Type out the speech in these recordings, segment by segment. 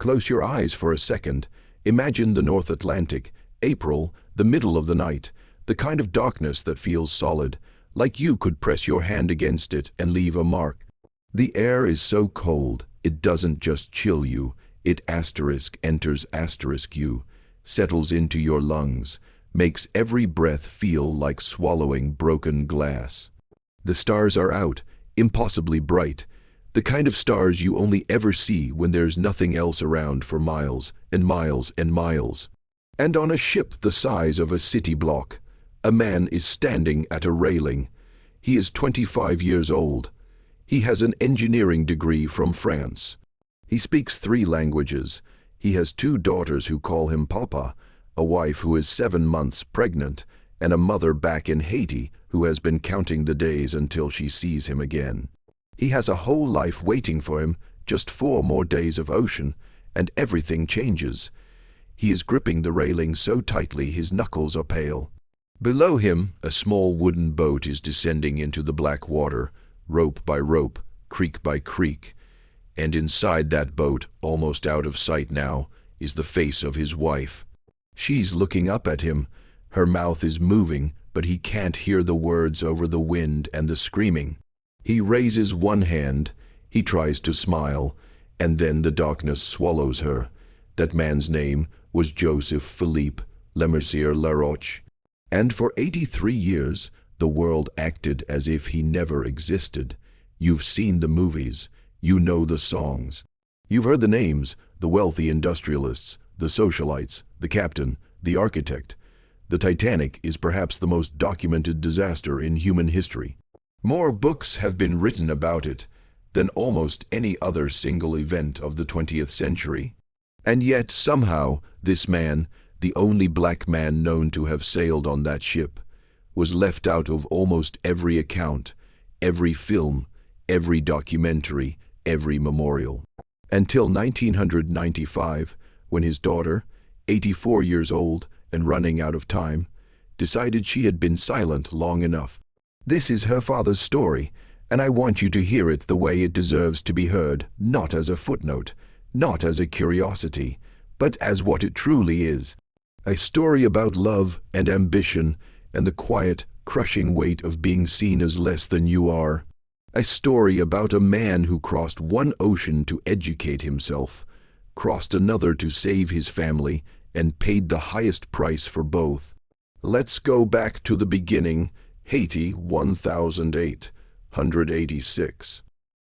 Close your eyes for a second. Imagine the North Atlantic, April, the middle of the night, the kind of darkness that feels solid, like you could press your hand against it and leave a mark. The air is so cold, it doesn't just chill you, it enters you, settles into your lungs, makes every breath feel like swallowing broken glass. The stars are out, impossibly bright, the kind of stars you only ever see when there's nothing else around for miles and miles and miles. And on a ship the size of a city block, a man is standing at a railing. He is 25 years old. He has an engineering degree from France. He speaks 3 languages. He has 2 daughters who call him Papa, a wife who is 7 months pregnant, and a mother back in Haiti who has been counting the days until she sees him again. He has a whole life waiting for him, just 4 more days of ocean, and everything changes. He is gripping the railing so tightly his knuckles are pale. Below him, a small wooden boat is descending into the black water, rope by rope, creek by creek. And inside that boat, almost out of sight now, is the face of his wife. She's looking up at him. Her mouth is moving, but he can't hear the words over the wind and the screaming. He raises one hand, he tries to smile, and then the darkness swallows her. That man's name was Joseph Philippe Lemercier Laroche. And for 83 years, the world acted as if he never existed. You've seen the movies, you know the songs. You've heard the names, the wealthy industrialists, the socialites, the captain, the architect. The Titanic is perhaps the most documented disaster in human history. More books have been written about it than almost any other single event of the 20th century. And yet, somehow, this man, the only black man known to have sailed on that ship, was left out of almost every account, every film, every documentary, every memorial. Until 1995, when his daughter, 84 years old and running out of time, decided she had been silent long enough. This is her father's story, and I want you to hear it the way it deserves to be heard, not as a footnote, not as a curiosity, but as what it truly is. A story about love and ambition and the quiet, crushing weight of being seen as less than you are. A story about a man who crossed one ocean to educate himself, crossed another to save his family, and paid the highest price for both. Let's go back to the beginning, Haiti, 1886.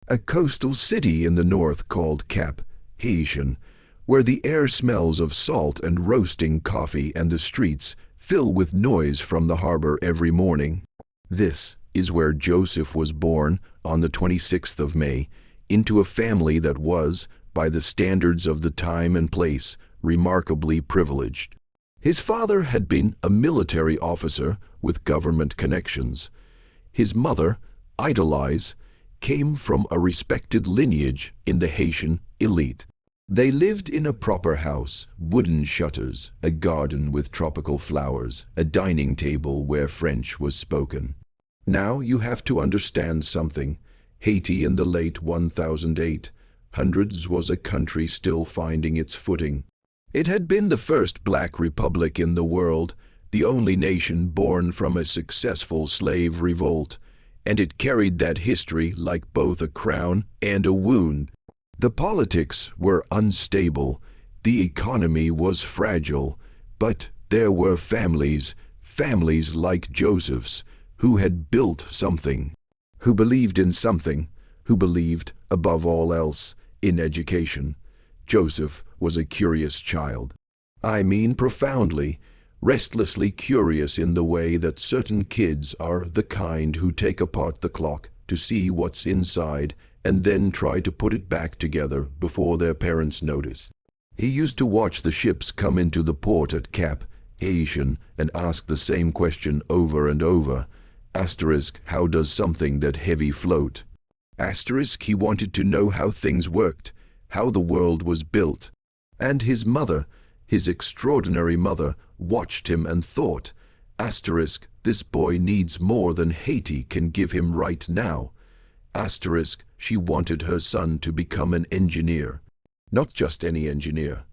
A coastal city in the north called Cap Haitian, where the air smells of salt and roasting coffee and the streets fill with noise from the harbor every morning. This is where Joseph was born on the 26th of May, into a family that was, by the standards of the time and place, remarkably privileged. His father had been a military officer with government connections. His mother, Idolize, came from a respected lineage in the Haitian elite. They lived in a proper house, wooden shutters, a garden with tropical flowers, a dining table where French was spoken. Now you have to understand something. Haiti in the late 1800s was a country still finding its footing. It had been the first black republic in the world, the only nation born from a successful slave revolt, and it carried that history like both a crown and a wound. The politics were unstable, the economy was fragile, but there were families like Joseph's, who had built something, who believed in something, who believed, above all else, in education. Joseph was a curious child. I mean profoundly, restlessly curious in the way that certain kids are the kind who take apart the clock to see what's inside and then try to put it back together before their parents notice. He used to watch the ships come into the port at Cap Haitian and ask the same question over and over. Asterisk, how does something that heavy float? Asterisk, he wanted to know how things worked, how the world was built. And his mother, his extraordinary mother, watched him and thought, asterisk, this boy needs more than Haiti can give him right now. Asterisk, she wanted her son to become an engineer. Not just any engineer,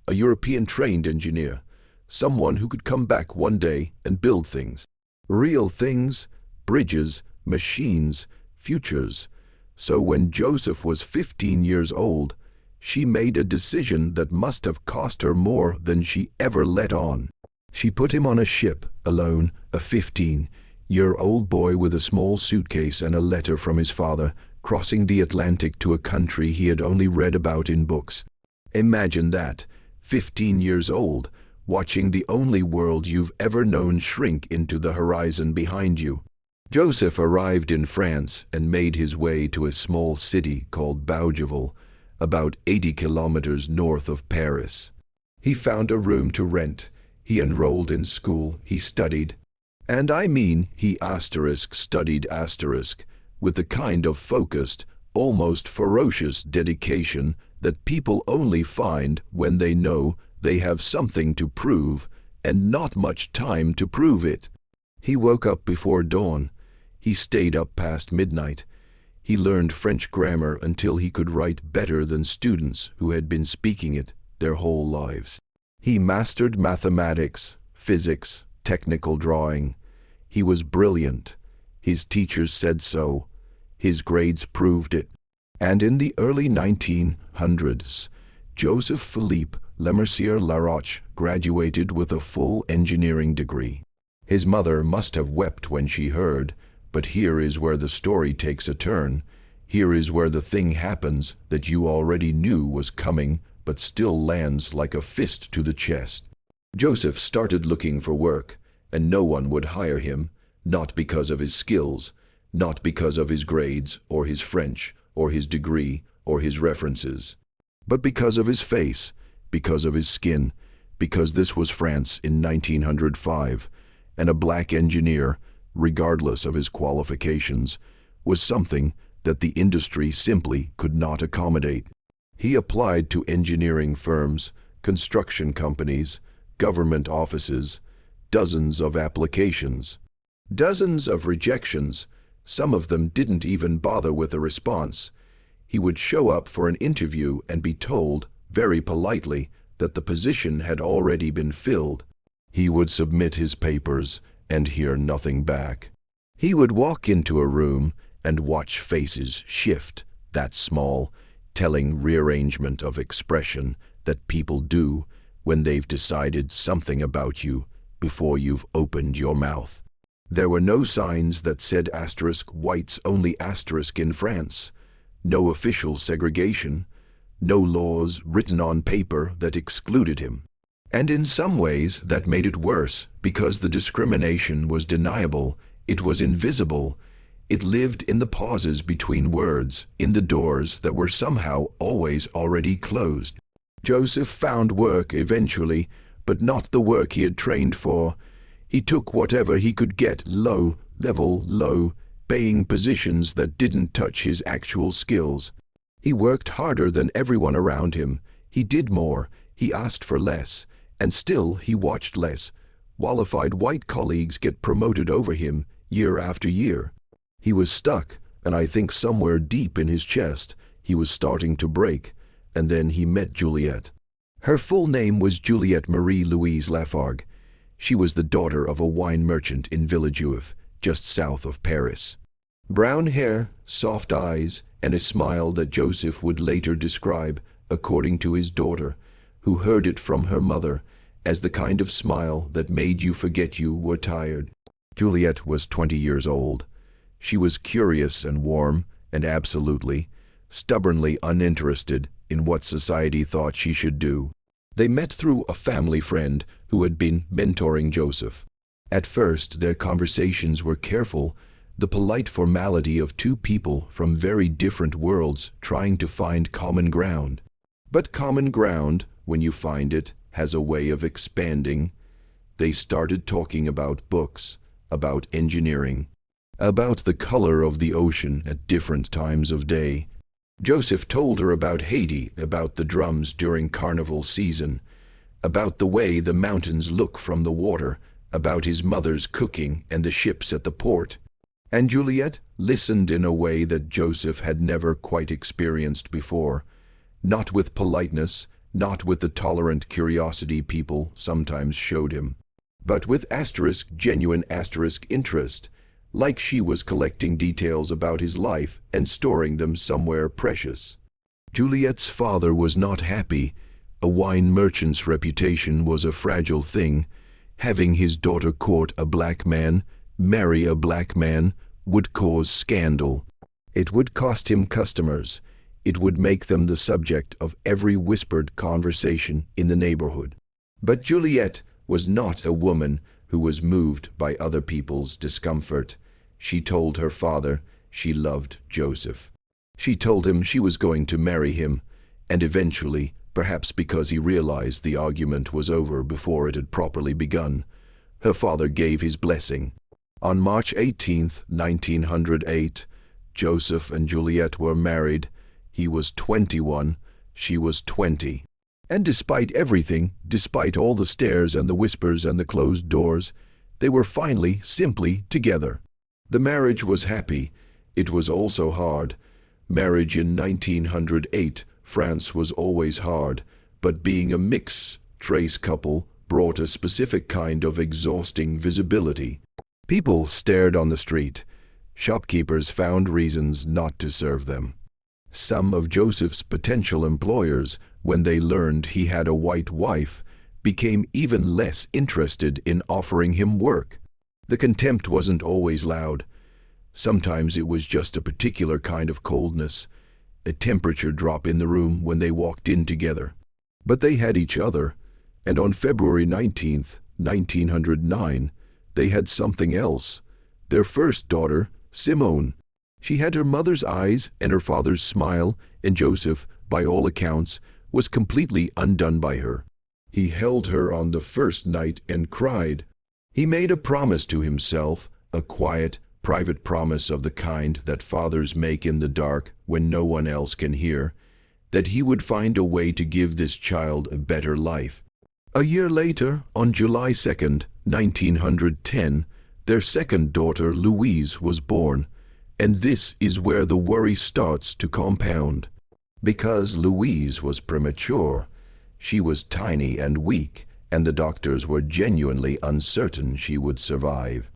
a European-trained engineer, someone who could come back one day and build things. Real things, bridges, machines, futures. So when Joseph was 15 years old, she made a decision that must have cost her more than she ever let on. She put him on a ship, alone, a 15-year-old boy with a small suitcase and a letter from his father, crossing the Atlantic to a country he had only read about in books. Imagine that, 15 years old, watching the only world you've ever known shrink into the horizon behind you. Joseph arrived in France and made his way to a small city called Bougival, about 80 kilometers north of Paris. He found a room to rent. He enrolled in school. He studied. And I mean, he studied with the kind of focused, almost ferocious dedication that people only find when they know they have something to prove and not much time to prove it. He woke up before dawn. He stayed up past midnight. He learned French grammar until he could write better than students who had been speaking it their whole lives. He mastered mathematics, physics, technical drawing. He was brilliant. His teachers said so. His grades proved it. And in the early 1900s, Joseph Philippe Lemercier Laroche graduated with a full engineering degree. His mother must have wept when she heard, but here is where the story takes a turn. Here is where the thing happens that you already knew was coming, but still lands like a fist to the chest. Joseph started looking for work, and no one would hire him, not because of his skills, not because of his grades, or his French, or his degree, or his references, but because of his face, because of his skin, because this was France in 1905, and a black engineer, regardless of his qualifications, was something that the industry simply could not accommodate. He applied to engineering firms, construction companies, government offices, dozens of applications, dozens of rejections. Some of them didn't even bother with a response. He would show up for an interview and be told, very politely, that the position had already been filled. He would submit his papers and hear nothing back. He would walk into a room and watch faces shift, that small, telling rearrangement of expression that people do when they've decided something about you before you've opened your mouth. There were no signs that said *whites only* in France, no official segregation, no laws written on paper that excluded him. And in some ways that made it worse, because the discrimination was deniable, it was invisible, it lived in the pauses between words, in the doors that were somehow always already closed. Joseph found work eventually, but not the work he had trained for. He took whatever he could get, low-level, low-paying positions that didn't touch his actual skills. He worked harder than everyone around him. He did more. He asked for less. And still he watched less qualified white colleagues get promoted over him year after year. He was stuck, and I think somewhere deep in his chest he was starting to break. And then he met Juliette. Her full name was Juliette Marie-Louise Lafargue. She was the daughter of a wine merchant in Villejuif, just south of Paris. Brown hair, soft eyes, and a smile that Joseph would later describe, according to his daughter, who heard it from her mother, as the kind of smile that made you forget you were tired. Juliette was 20 years old. She was curious and warm, and absolutely, stubbornly uninterested in what society thought she should do. They met through a family friend who had been mentoring Joseph. At first, their conversations were careful, the polite formality of two people from very different worlds trying to find common ground. But common ground, when you find it, has a way of expanding. They started talking about books, about engineering, about the color of the ocean at different times of day. Joseph told her about Haiti, about the drums during carnival season, about the way the mountains look from the water, about his mother's cooking and the ships at the port. And Juliette listened in a way that Joseph had never quite experienced before. not with politeness, not with the tolerant curiosity people sometimes showed him, but with genuine interest, like she was collecting details about his life and storing them somewhere precious. Juliet's father was not happy. A wine merchant's reputation was a fragile thing. Having his daughter court a black man, marry a black man, would cause scandal. It would cost him customers. It would make them the subject of every whispered conversation in the neighborhood. But Juliet was not a woman who was moved by other people's discomfort. She told her father she loved Joseph. She told him she was going to marry him, and eventually, perhaps because he realized the argument was over before it had properly begun, her father gave his blessing. On March 18, 1908, Joseph and Juliet were married. He was 21, she was 20. And despite everything, despite all the stares and the whispers and the closed doors, they were finally, simply together. The marriage was happy. It was also hard. Marriage in 1908, France was always hard, but being a mixed-race couple brought a specific kind of exhausting visibility. People stared on the street. Shopkeepers found reasons not to serve them. Some of Joseph's potential employers, when they learned he had a white wife, became even less interested in offering him work. The contempt wasn't always loud. Sometimes it was just a particular kind of coldness, a temperature drop in the room when they walked in together. But they had each other, and on February 19, 1909, they had something else. Their first daughter, Simone. She had her mother's eyes and her father's smile, and Joseph, by all accounts, was completely undone by her. He held her on the first night and cried. He made a promise to himself, a quiet, private promise of the kind that fathers make in the dark when no one else can hear, that he would find a way to give this child a better life. A year later, on July 2, 1910, their second daughter, Louise, was born, and this is where the worry starts to compound. Because Louise was premature, she was tiny and weak, and the doctors were genuinely uncertain she would survive.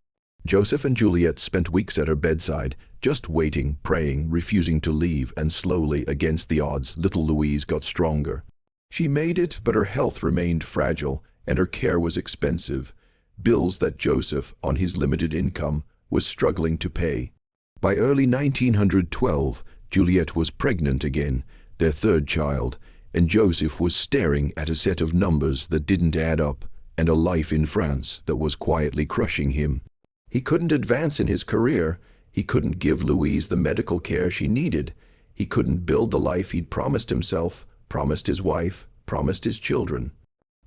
Joseph and Juliet spent weeks at her bedside, just waiting, praying, refusing to leave, and slowly, against the odds, little Louise got stronger. She made it, but her health remained fragile, and her care was expensive, bills that Joseph, on his limited income, was struggling to pay. By early 1912, Juliet was pregnant again, their third child, and Joseph was staring at a set of numbers that didn't add up, and a life in France that was quietly crushing him. He couldn't advance in his career. He couldn't give Louise the medical care she needed. He couldn't build the life he'd promised himself, promised his wife, promised his children.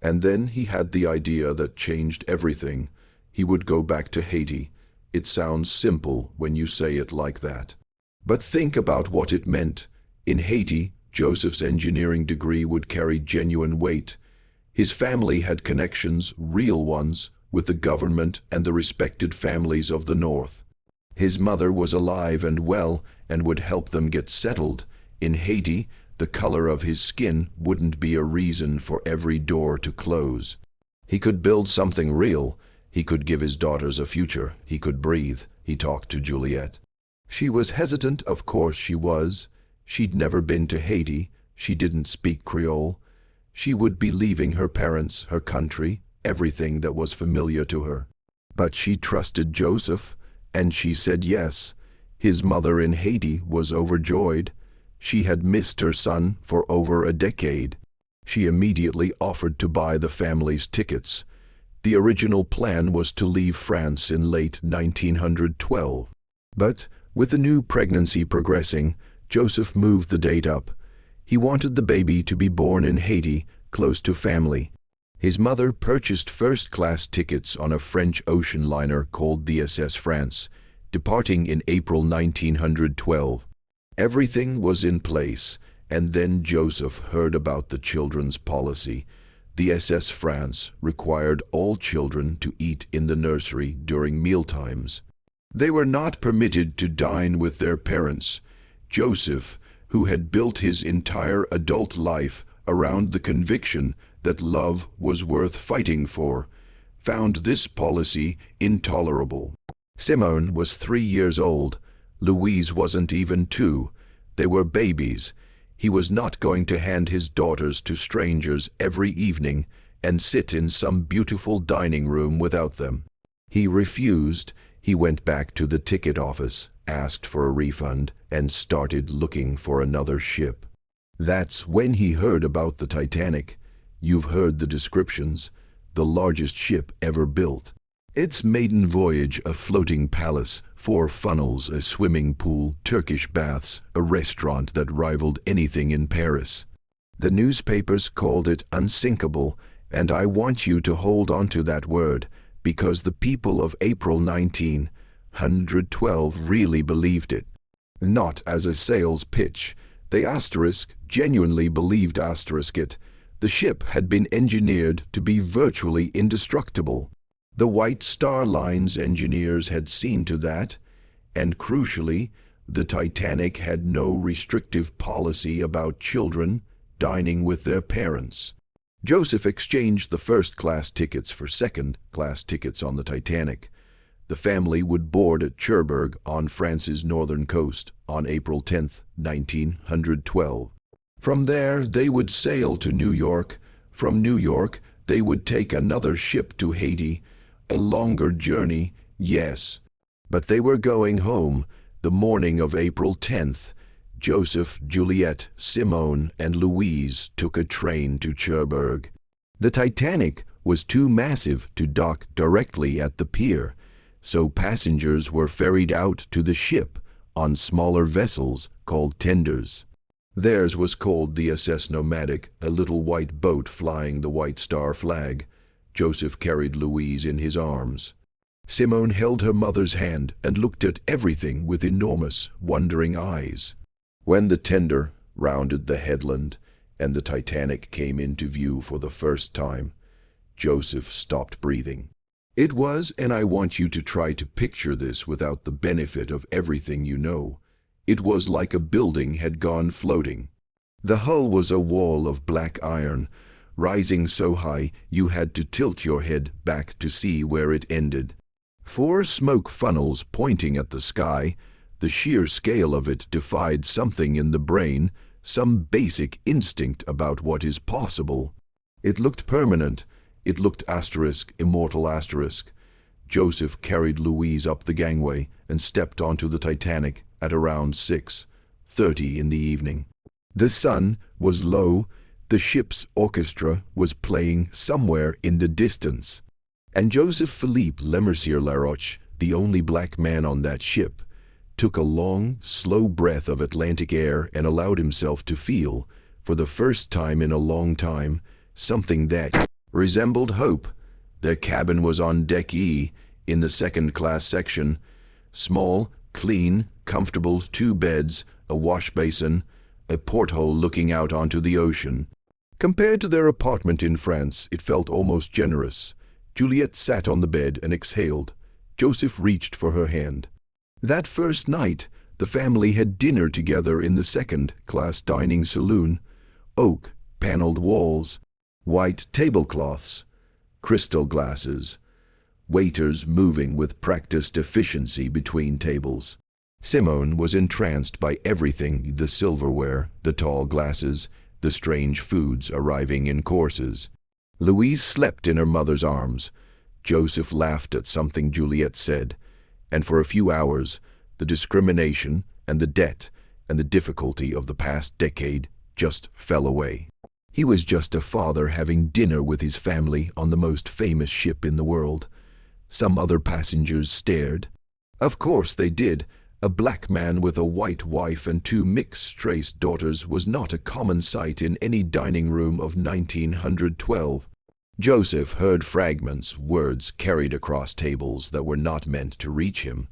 And then he had the idea that changed everything. He would go back to Haiti. It sounds simple when you say it like that. But think about what it meant. In Haiti, Joseph's engineering degree would carry genuine weight. His family had connections, real ones, with the government and the respected families of the North. His mother was alive and well and would help them get settled. In Haiti, the color of his skin wouldn't be a reason for every door to close. He could build something real. He could give his daughters a future. He could breathe. He talked to Juliet. She was hesitant, of course she was. She'd never been to Haiti. She didn't speak Creole. She would be leaving her parents, her country, everything that was familiar to her. But she trusted Joseph, and she said yes. His mother in Haiti was overjoyed. She had missed her son for over a decade. She immediately offered to buy the family's tickets. The original plan was to leave France in late 1912. But, with the new pregnancy progressing, Joseph moved the date up. He wanted the baby to be born in Haiti, close to family. His mother purchased first-class tickets on a French ocean liner called the SS France, departing in April 1912. Everything was in place, and then Joseph heard about the children's policy. The SS France required all children to eat in the nursery during mealtimes. They were not permitted to dine with their parents. Joseph, who had built his entire adult life around the conviction that love was worth fighting for, found this policy intolerable. Simone was 3 years old. Louise wasn't even 2. They were babies. He was not going to hand his daughters to strangers every evening and sit in some beautiful dining room without them. He refused. He went back to the ticket office, asked for a refund, and started looking for another ship. That's when he heard about the Titanic. You've heard the descriptions. The largest ship ever built. Its maiden voyage, a floating palace, 4 funnels, a swimming pool, Turkish baths, a restaurant that rivaled anything in Paris. The newspapers called it unsinkable, and I want you to hold on to that word, because the people of April 1912 really believed it. Not as a sales pitch. They genuinely believed it. The ship had been engineered to be virtually indestructible. The White Star Line's engineers had seen to that, and crucially, the Titanic had no restrictive policy about children dining with their parents. Joseph exchanged the first-class tickets for second-class tickets on the Titanic. The family would board at Cherbourg on France's northern coast on April 10, 1912. From there, they would sail to New York. From New York, they would take another ship to Haiti. A longer journey, yes. But they were going home the morning of April 10th. Joseph, Juliette, Simone, and Louise took a train to Cherbourg. The Titanic was too massive to dock directly at the pier, so passengers were ferried out to the ship on smaller vessels called tenders. Theirs was called the SS Nomadic, a little white boat flying the White Star flag. Joseph carried Louise in his arms. Simone held her mother's hand and looked at everything with enormous, wondering eyes. When the tender rounded the headland and the Titanic came into view for the first time, Joseph stopped breathing. It was, and I want you to try to picture this without the benefit of everything you know, it was like a building had gone floating. The hull was a wall of black iron, rising so high you had to tilt your head back to see where it ended. 4 smoke funnels pointing at the sky. The sheer scale of it defied something in the brain, some basic instinct about what is possible. It looked permanent. It looked immortal. Joseph carried Louise up the gangway and stepped onto the Titanic at around 6:30 in the evening. The sun was low. The ship's orchestra was playing somewhere in the distance. And Joseph Philippe Lemercier Laroche, the only black man on that ship, took a long, slow breath of Atlantic air and allowed himself to feel, for the first time in a long time, something that resembled hope. Their cabin was on Deck E, in the second-class section. Small, clean, comfortable, 2 beds, a wash basin, a porthole looking out onto the ocean. Compared to their apartment in France, it felt almost generous. Juliette sat on the bed and exhaled. Joseph reached for her hand. That first night, the family had dinner together in the second-class dining saloon. Oak, paneled walls, white tablecloths, crystal glasses, waiters moving with practiced efficiency between tables. Simone was entranced by everything, the silverware, the tall glasses, the strange foods arriving in courses. Louise slept in her mother's arms. Joseph laughed at something Juliette said, and for a few hours, the discrimination and the debt and the difficulty of the past decade just fell away. He was just a father having dinner with his family on the most famous ship in the world. Some other passengers stared. Of course they did. A black man with a white wife and 2 mixed-race daughters was not a common sight in any dining room of 1912. Joseph heard fragments, words carried across tables that were not meant to reach him.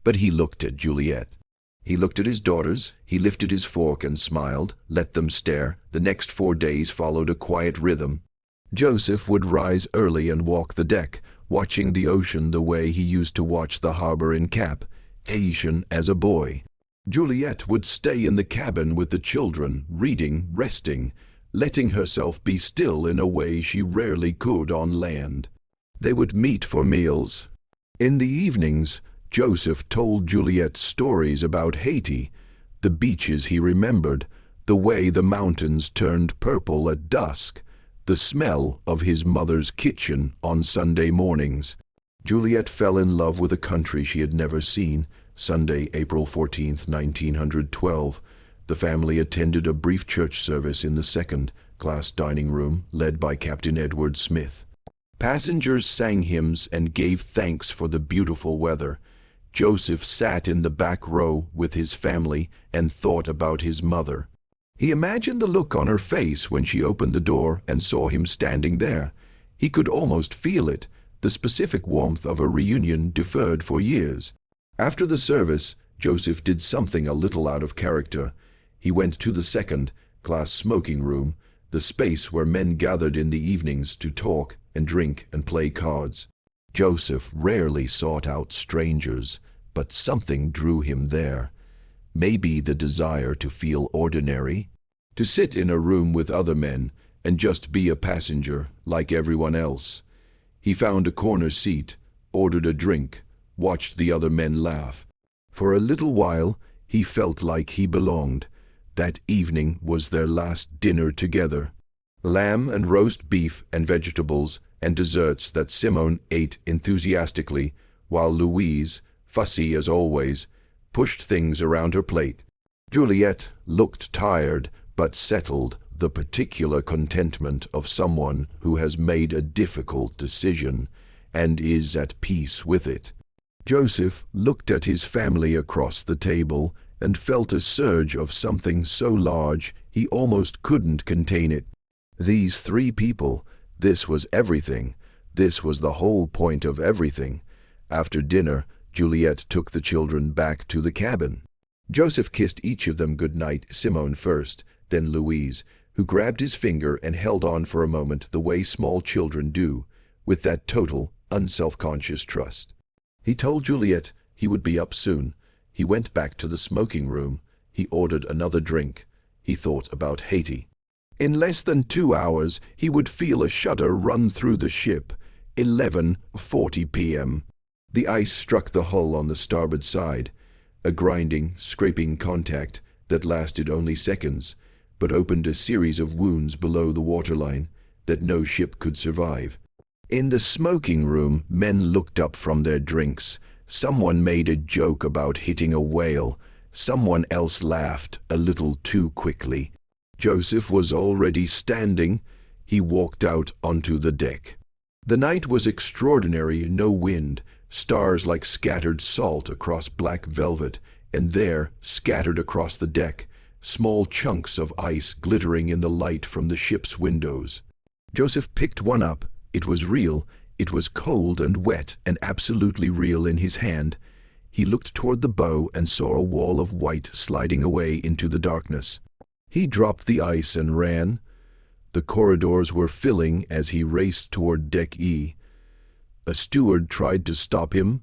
But he looked at Juliette. He looked at his daughters. He lifted his fork and smiled, let them stare. The next 4 days followed a quiet rhythm. Joseph would rise early and walk the deck, watching the ocean the way he used to watch the harbor in Cap Haitian as a boy. Juliet would stay in the cabin with the children, reading, resting, letting herself be still in a way she rarely could on land. They would meet for meals. In the evenings, Joseph told Juliet stories about Haiti, the beaches he remembered, the way the mountains turned purple at dusk, the smell of his mother's kitchen on Sunday mornings. Juliet fell in love with a country she had never seen. Sunday, April 14, 1912. The family attended a brief church service in the second-class dining room, led by Captain Edward Smith. Passengers sang hymns and gave thanks for the beautiful weather. Joseph sat in the back row with his family and thought about his mother. He imagined the look on her face when she opened the door and saw him standing there. He could almost feel it, the specific warmth of a reunion deferred for years. After the service, Joseph did something a little out of character. He went to the second-class smoking room, the space where men gathered in the evenings to talk and drink and play cards. Joseph rarely sought out strangers, but something drew him there. Maybe the desire to feel ordinary, to sit in a room with other men and just be a passenger like everyone else. He found a corner seat, ordered a drink, watched the other men laugh. For a little while, he felt like he belonged. That evening was their last dinner together. Lamb and roast beef and vegetables and desserts that Simone ate enthusiastically, while Louise, fussy as always, pushed things around her plate. Juliet looked tired but settled, the particular contentment of someone who has made a difficult decision and is at peace with it. Joseph looked at his family across the table and felt a surge of something so large he almost couldn't contain it. These three people, this was everything. This was the whole point of everything. After dinner, Juliet took the children back to the cabin. Joseph kissed each of them good night, Simone first, then Louise, who grabbed his finger and held on for a moment the way small children do, with that total, unself-conscious trust. He told Juliet he would be up soon. He went back to the smoking room. He ordered another drink. He thought about Haiti. In less than 2 hours, he would feel a shudder run through the ship. 11:40 p.m. The ice struck the hull on the starboard side, a grinding, scraping contact that lasted only seconds, but opened a series of wounds below the waterline that no ship could survive. In the smoking room, men looked up from their drinks. Someone made a joke about hitting a whale. Someone else laughed a little too quickly. Joseph was already standing. He walked out onto the deck. The night was extraordinary, no wind, stars like scattered salt across black velvet, and there, scattered across the deck, small chunks of ice glittering in the light from the ship's windows. Joseph picked one up. It was real. It was cold and wet and absolutely real in his hand. He looked toward the bow and saw a wall of white sliding away into the darkness. He dropped the ice and ran. The corridors were filling as he raced toward Deck E. A steward tried to stop him,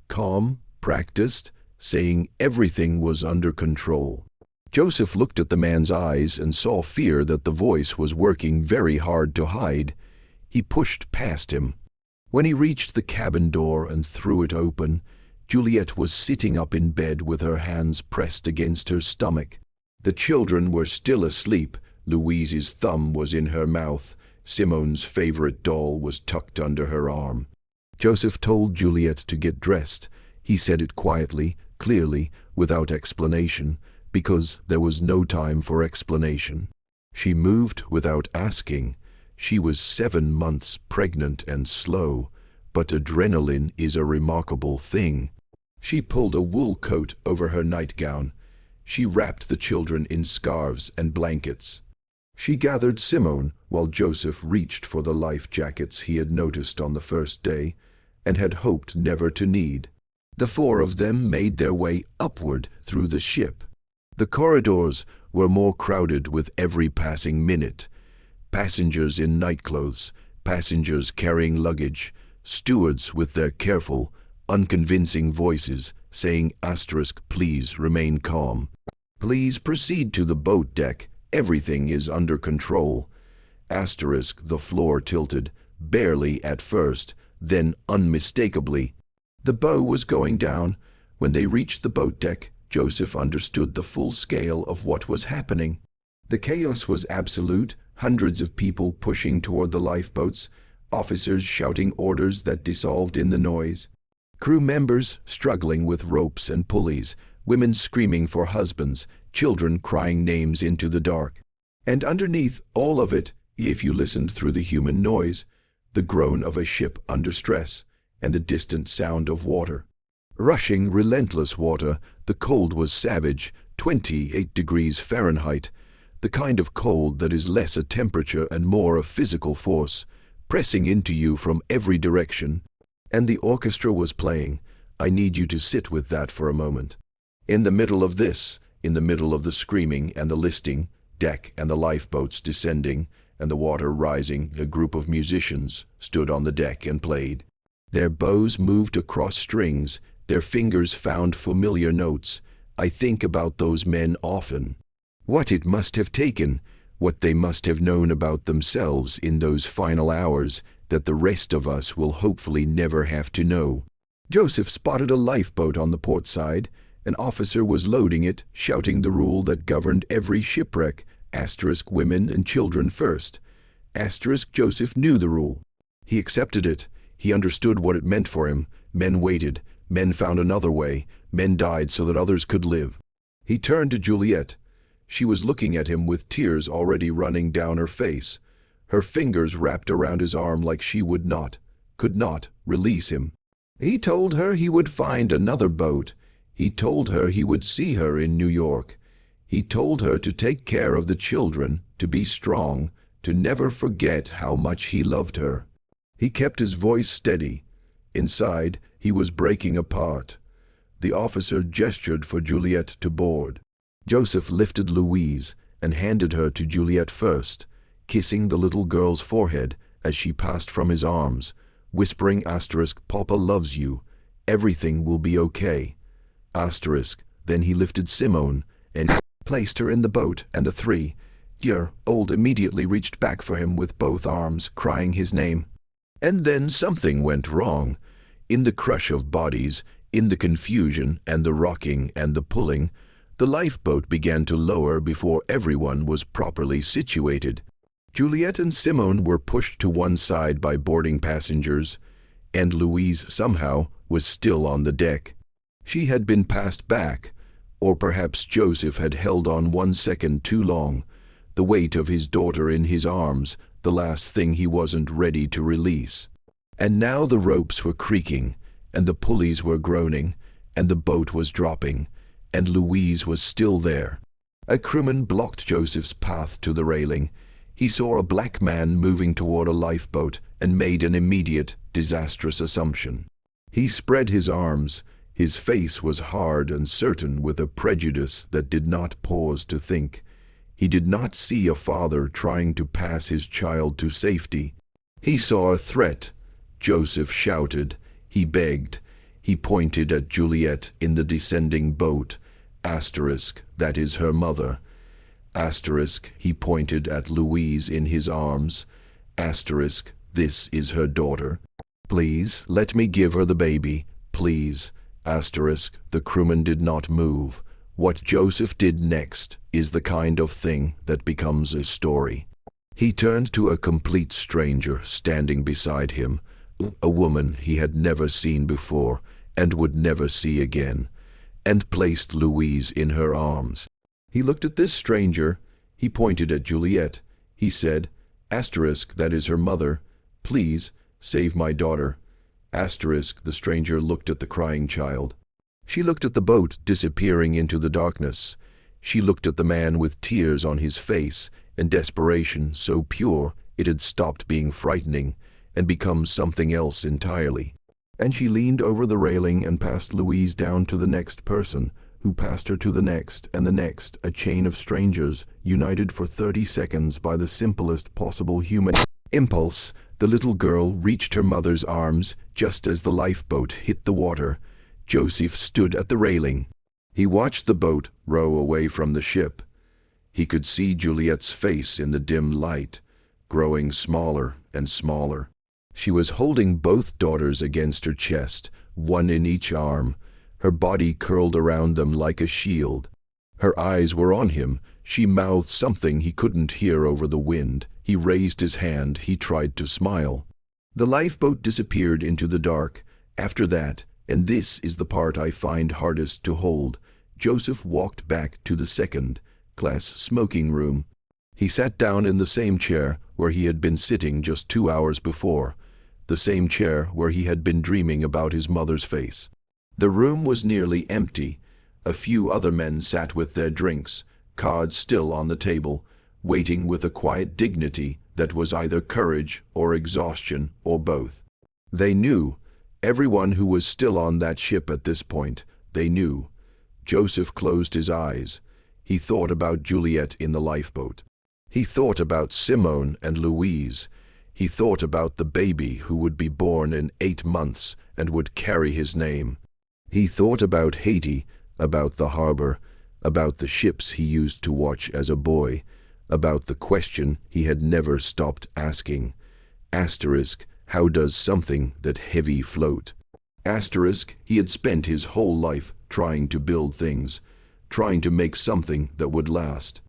calm, practiced, saying everything was under control. Joseph looked at the man's eyes and saw fear that the voice was working very hard to hide. He pushed past him. When he reached the cabin door and threw it open, Juliet was sitting up in bed with her hands pressed against her stomach. The children were still asleep. Louise's thumb was in her mouth. Simone's favorite doll was tucked under her arm. Joseph told Juliet to get dressed. He said it quietly, clearly, without explanation, because there was no time for explanation. She moved without asking. She was 7 months pregnant and slow, but adrenaline is a remarkable thing. She pulled a wool coat over her nightgown. She wrapped the children in scarves and blankets. She gathered Simone while Joseph reached for the life jackets he had noticed on the first day and had hoped never to need. The 4 of them made their way upward through the ship. The corridors were more crowded with every passing minute. Passengers in nightclothes, passengers carrying luggage, stewards with their careful, unconvincing voices saying please remain calm. Please proceed to the boat deck. Everything is under control. The floor tilted, barely at first, then unmistakably. The bow was going down. When they reached the boat deck, Joseph understood the full scale of what was happening. The chaos was absolute, hundreds of people pushing toward the lifeboats, officers shouting orders that dissolved in the noise, crew members struggling with ropes and pulleys, women screaming for husbands, children crying names into the dark. And underneath all of it, if you listened through the human noise, the groan of a ship under stress, and the distant sound of water. Rushing, relentless water. The cold was savage, 28 degrees Fahrenheit, the kind of cold that is less a temperature and more a physical force, pressing into you from every direction. And the orchestra was playing. I need you to sit with that for a moment. In the middle of this, in the middle of the screaming and the listing, deck and the lifeboats descending, and the water rising, a group of musicians stood on the deck and played. Their bows moved across strings, their fingers found familiar notes. I think about those men often. What it must have taken, what they must have known about themselves in those final hours that the rest of us will hopefully never have to know. Joseph spotted a lifeboat on the port side. An officer was loading it, shouting the rule that governed every shipwreck, women and children first. Joseph knew the rule. He accepted it. He understood what it meant for him. Men waited. Men found another way. Men died so that others could live. He turned to Juliet. She was looking at him with tears already running down her face. Her fingers wrapped around his arm like she could not, release him. He told her he would find another boat. He told her he would see her in New York. He told her to take care of the children, to be strong, to never forget how much he loved her. He kept his voice steady. Inside, he was breaking apart. The officer gestured for Juliet to board. Joseph lifted Louise and handed her to Juliet first, kissing the little girl's forehead as she passed from his arms, whispering Papa loves you. Everything will be okay. Then he lifted Simone and placed her in the boat, and the 3-year-old immediately reached back for him with both arms, crying his name. And then something went wrong. In the crush of bodies, in the confusion and the rocking and the pulling, the lifeboat began to lower before everyone was properly situated. Juliet and Simone were pushed to one side by boarding passengers, and Louise somehow was still on the deck. She had been passed back, or perhaps Joseph had held on 1 second too long, the weight of his daughter in his arms, the last thing he wasn't ready to release. And now the ropes were creaking, and the pulleys were groaning, and the boat was dropping, and Louise was still there. A crewman blocked Joseph's path to the railing. He saw a black man moving toward a lifeboat and made an immediate, disastrous assumption. He spread his arms. His face was hard and certain with a prejudice that did not pause to think. He did not see a father trying to pass his child to safety. He saw a threat. Joseph shouted. He begged. He pointed at Juliet in the descending boat. That is her mother. He pointed at Louise in his arms. This is her daughter. Please, let me give her the baby. Please. The crewman did not move. What Joseph did next is the kind of thing that becomes a story. He turned to a complete stranger standing beside him, a woman he had never seen before and would never see again, and placed Louise in her arms. He looked at this stranger. He pointed at Juliet. He said, that is her mother. Please, save my daughter. The stranger looked at the crying child. She looked at the boat disappearing into the darkness. She looked at the man with tears on his face and desperation so pure it had stopped being frightening and become something else entirely. And she leaned over the railing and passed Louise down to the next person, who passed her to the next and the next, a chain of strangers, united for 30 seconds by the simplest possible human impulse. The little girl reached her mother's arms just as the lifeboat hit the water. Joseph stood at the railing. He watched the boat row away from the ship. He could see Juliet's face in the dim light, growing smaller and smaller. She was holding both daughters against her chest, one in each arm, her body curled around them like a shield. Her eyes were on him. She mouthed something he couldn't hear over the wind. He raised his hand. He tried to smile. The lifeboat disappeared into the dark. After that, and this is the part I find hardest to hold, Joseph walked back to the second-class smoking room. He sat down in the same chair where he had been sitting just 2 hours before, the same chair where he had been dreaming about his mother's face. The room was nearly empty. A few other men sat with their drinks, cards still on the table, waiting with a quiet dignity that was either courage or exhaustion or both. They knew, everyone who was still on that ship at this point, they knew. Joseph closed his eyes. He thought about Juliet in the lifeboat. He thought about Simone and Louise. He thought about the baby who would be born in 8 months and would carry his name. He thought about Haiti, about the harbor, about the ships he used to watch as a boy, about the question he had never stopped asking. Asterisk, how does something that heavy float? Asterisk, he had spent his whole life trying to build things, trying to make something that would last,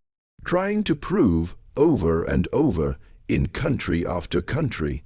trying to prove over and over in country after country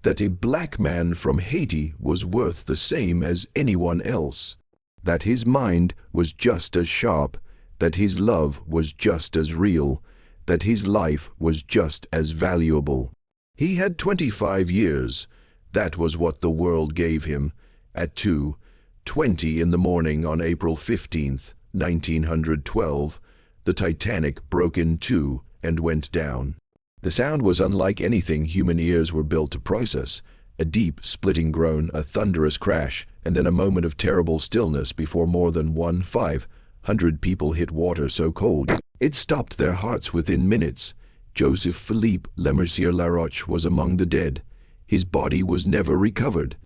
that a black man from Haiti was worth the same as anyone else, that his mind was just as sharp, that his love was just as real, that his life was just as valuable. He had 25 years. That was what the world gave him. At 2:20 in the morning on April 15th, 1912, the Titanic broke in two and went down. The sound was unlike anything human ears were built to process. A deep, splitting groan, a thunderous crash, and then a moment of terrible stillness before more than 1,500 people hit water so cold it stopped their hearts within minutes. Joseph Philippe Lemercier Laroche was among the dead. His body was never recovered.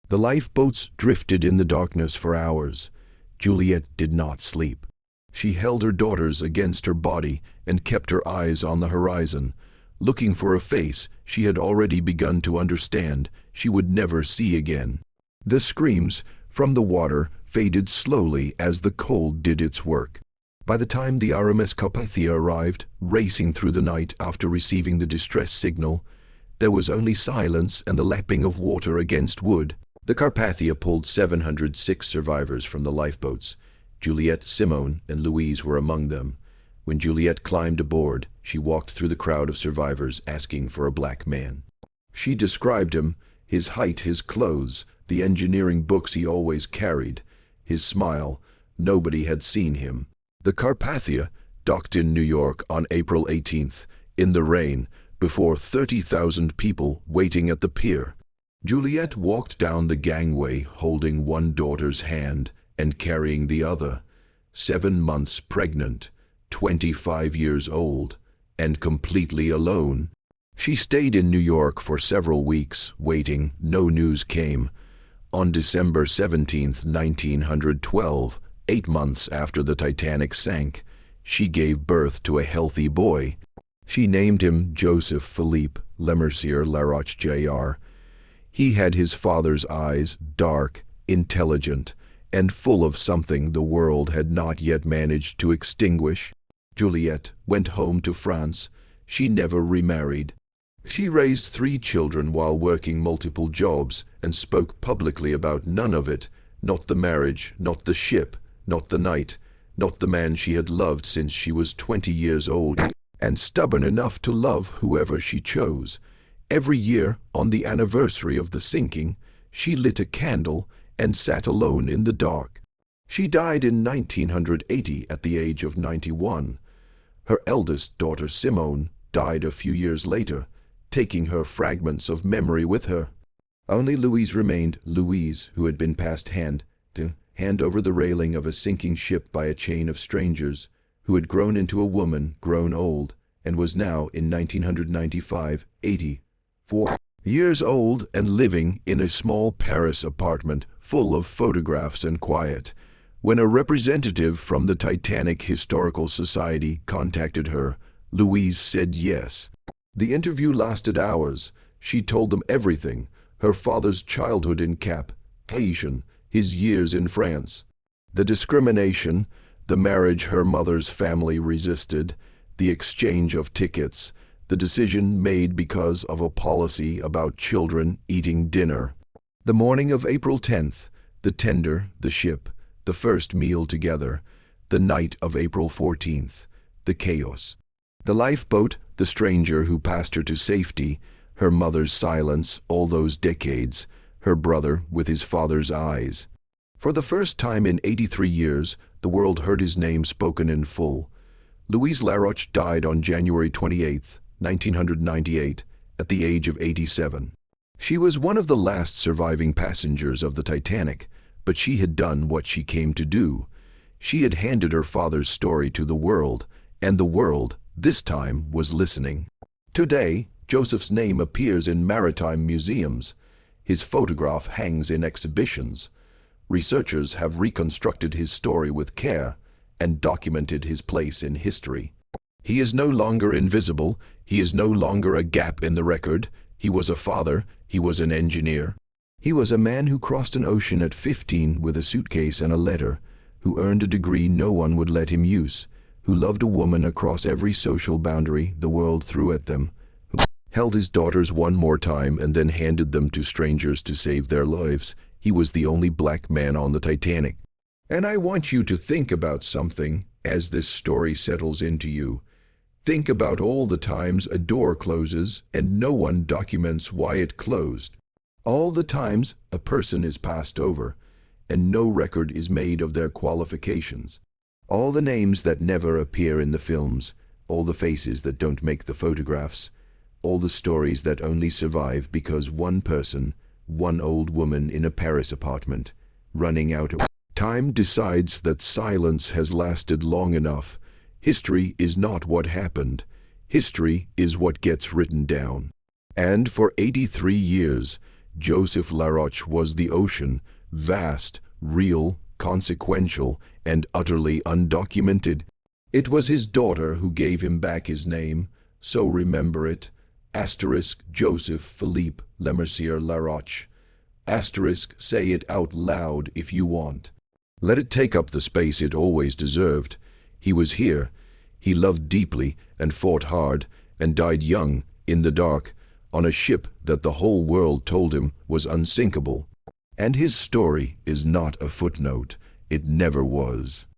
The lifeboats drifted in the darkness for hours. Juliet did not sleep. She held her daughters against her body and kept her eyes on the horizon, looking for a face she had already begun to understand she would never see again. The screams from the water faded slowly as the cold did its work. By the time the RMS Carpathia arrived, racing through the night after receiving the distress signal, there was only silence and the lapping of water against wood. The Carpathia pulled 706 survivors from the lifeboats. Juliet, Simone, and Louise were among them. When Juliet climbed aboard, she walked through the crowd of survivors asking for a black man. She described him, his height, his clothes, the engineering books he always carried, his smile. Nobody had seen him. The Carpathia docked in New York on April 18th, in the rain, before 30,000 people waiting at the pier. Juliet walked down the gangway holding one daughter's hand and carrying the other, 7 months pregnant, 25 years old, and completely alone. She stayed in New York for several weeks, waiting. No news came. On December 17th, 1912, 8 months after the Titanic sank, she gave birth to a healthy boy. She named him Joseph Philippe Lemercier Laroche Jr. He had his father's eyes, dark, intelligent, and full of something the world had not yet managed to extinguish. Juliet went home to France. She never remarried. She raised 3 children while working multiple jobs and spoke publicly about none of it, not the marriage, not the ship, not the night, not the man she had loved since she was 20 years old, and stubborn enough to love whoever she chose. Every year, on the anniversary of the sinking, she lit a candle and sat alone in the dark. She died in 1980 at the age of 91. Her eldest daughter Simone died a few years later, taking her fragments of memory with her. Only Louise remained, Louise, who had been passed hand to hand over the railing of a sinking ship by a chain of strangers, who had grown into a woman, grown old, and was now, in 1995, 84. Years old and living in a small Paris apartment full of photographs and quiet. When a representative from the Titanic Historical Society contacted her, Louise said yes. The interview lasted hours. She told them everything: her father's childhood in Cap, Haitian, his years in France, the discrimination, the marriage her mother's family resisted, the exchange of tickets, the decision made because of a policy about children eating dinner. The morning of April 10th, the tender, the ship, the first meal together, the night of April 14th, the chaos. The lifeboat, the stranger who passed her to safety, her mother's silence all those decades, her brother with his father's eyes. For the first time in 83 years, the world heard his name spoken in full. Louise Laroche died on January 28, 1998, at the age of 87. She was one of the last surviving passengers of the Titanic, but she had done what she came to do. She had handed her father's story to the world, and the world, this time, was listening. Today, Joseph's name appears in maritime museums. His photograph hangs in exhibitions. Researchers have reconstructed his story with care and documented his place in history. He is no longer invisible. He is no longer a gap in the record. He was a father. He was an engineer. He was a man who crossed an ocean at 15 with a suitcase and a letter, who earned a degree no one would let him use, who loved a woman across every social boundary the world threw at them, who held his daughters one more time and then handed them to strangers to save their lives. He was the only black man on the Titanic. And I want you to think about something as this story settles into you. Think about all the times a door closes and no one documents why it closed. All the times a person is passed over and no record is made of their qualifications. All the names that never appear in the films, all the faces that don't make the photographs, all the stories that only survive because one person, one old woman in a Paris apartment, running out of time, decides that silence has lasted long enough. History is not what happened. History is what gets written down. And for 83 years, Joseph Laroche was the ocean, vast, real, consequential, and utterly undocumented. It was his daughter who gave him back his name, so remember it. Joseph Philippe Lemercier Laroche. Say it out loud if you want. Let it take up the space it always deserved. He was here. He loved deeply and fought hard and died young, in the dark, on a ship that the whole world told him was unsinkable. And his story is not a footnote. It never was.